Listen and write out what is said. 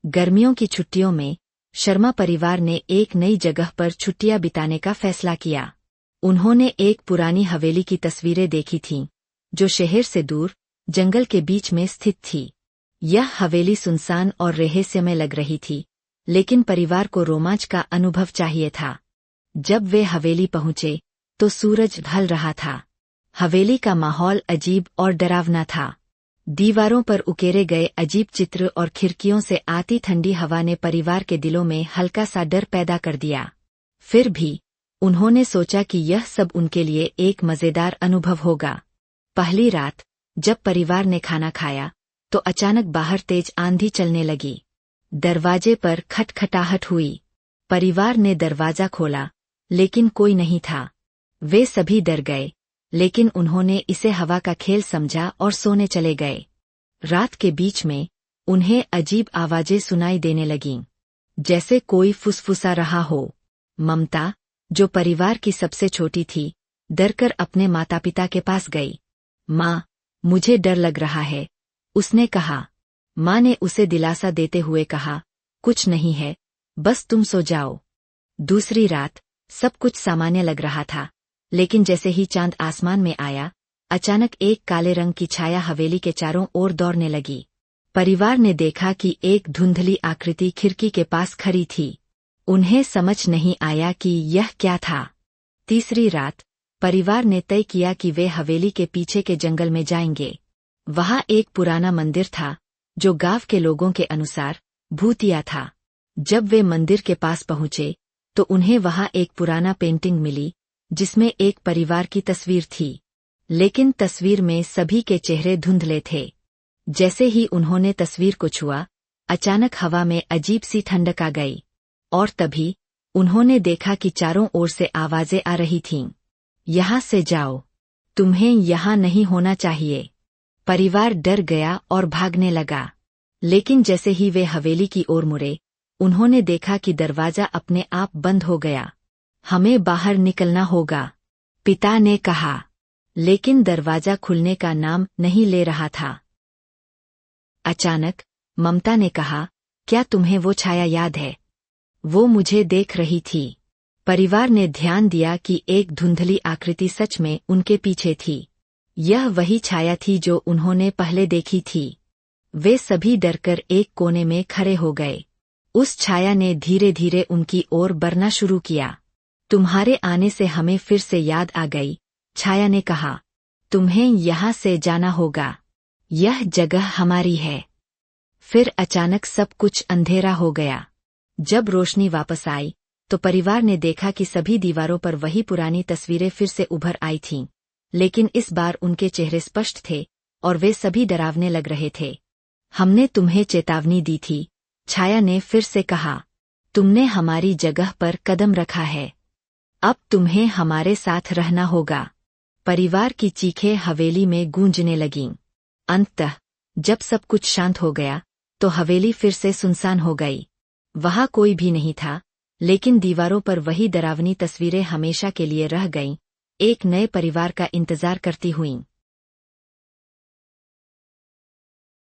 गर्मियों की छुट्टियों में शर्मा परिवार ने एक नई जगह पर छुट्टियां बिताने का फैसला किया। उन्होंने एक पुरानी हवेली की तस्वीरें देखी थीं, जो शहर से दूर जंगल के बीच में स्थित थी। यह हवेली सुनसान और रहस्यमय लग रही थी, लेकिन परिवार को रोमांच का अनुभव चाहिए था। जब वे हवेली पहुंचे तो सूरज ढल रहा था। हवेली का माहौल अजीब और डरावना था। दीवारों पर उकेरे गए अजीब चित्र और खिड़कियों से आती ठंडी हवा ने परिवार के दिलों में हल्का सा डर पैदा कर दिया। फिर भी उन्होंने सोचा कि यह सब उनके लिए एक मजेदार अनुभव होगा। पहली रात जब परिवार ने खाना खाया तो अचानक बाहर तेज आंधी चलने लगी। दरवाजे पर खटखटाहट हुई। परिवार ने दरवाजा खोला, लेकिन कोई नहीं था। वे सभी डर गए, लेकिन उन्होंने इसे हवा का खेल समझा और सोने चले गए। रात के बीच में उन्हें अजीब आवाजें सुनाई देने लगीं, जैसे कोई फुसफुसा रहा हो। ममता, जो परिवार की सबसे छोटी थी, डरकर अपने माता पिता के पास गई। माँ, मुझे डर लग रहा है, उसने कहा। माँ ने उसे दिलासा देते हुए कहा, कुछ नहीं है, बस तुम सो जाओ। दूसरी रात सब कुछ सामान्य लग रहा था, लेकिन जैसे ही चांद आसमान में आया, अचानक एक काले रंग की छाया हवेली के चारों ओर दौड़ने लगी। परिवार ने देखा कि एक धुंधली आकृति खिड़की के पास खड़ी थी। उन्हें समझ नहीं आया कि यह क्या था। तीसरी रात परिवार ने तय किया कि वे हवेली के पीछे के जंगल में जाएंगे। वहां एक पुराना मंदिर था, जो गांव के लोगों के अनुसार भूतिया था। जब वे मंदिर के पास पहुंचे तो उन्हें वहां एक पुराना पेंटिंग मिली, जिसमें एक परिवार की तस्वीर थी, लेकिन तस्वीर में सभी के चेहरे धुंधले थे। जैसे ही उन्होंने तस्वीर को छुआ, अचानक हवा में अजीब सी ठंडक आ गई, और तभी उन्होंने देखा कि चारों ओर से आवाजें आ रही थीं। यहाँ से जाओ, तुम्हें यहाँ नहीं होना चाहिए। परिवार डर गया और भागने लगा, लेकिन जैसे ही वे हवेली की ओर मुड़े, उन्होंने देखा कि दरवाजा अपने आप बंद हो गया। हमें बाहर निकलना होगा, पिता ने कहा, लेकिन दरवाजा खुलने का नाम नहीं ले रहा था। अचानक ममता ने कहा, क्या तुम्हें वो छाया याद है? वो मुझे देख रही थी। परिवार ने ध्यान दिया कि एक धुंधली आकृति सच में उनके पीछे थी। यह वही छाया थी जो उन्होंने पहले देखी थी। वे सभी डरकर एक कोने में खड़े हो गए। उस छाया ने धीरे धीरे उनकी ओर बढ़ना शुरू किया। तुम्हारे आने से हमें फिर से याद आ गई, छाया ने कहा। तुम्हें यहाँ से जाना होगा, यह जगह हमारी है। फिर अचानक सब कुछ अंधेरा हो गया। जब रोशनी वापस आई तो परिवार ने देखा कि सभी दीवारों पर वही पुरानी तस्वीरें फिर से उभर आई थीं, लेकिन इस बार उनके चेहरे स्पष्ट थे और वे सभी डरावने लग रहे थे। हमने तुम्हें चेतावनी दी थी, छाया ने फिर से कहा। तुमने हमारी जगह पर कदम रखा है, अब तुम्हें हमारे साथ रहना होगा। परिवार की चीखें हवेली में गूंजने लगीं। अंततः जब सब कुछ शांत हो गया तो हवेली फिर से सुनसान हो गई। वहां कोई भी नहीं था, लेकिन दीवारों पर वही डरावनी तस्वीरें हमेशा के लिए रह गईं, एक नए परिवार का इंतजार करती हुईं।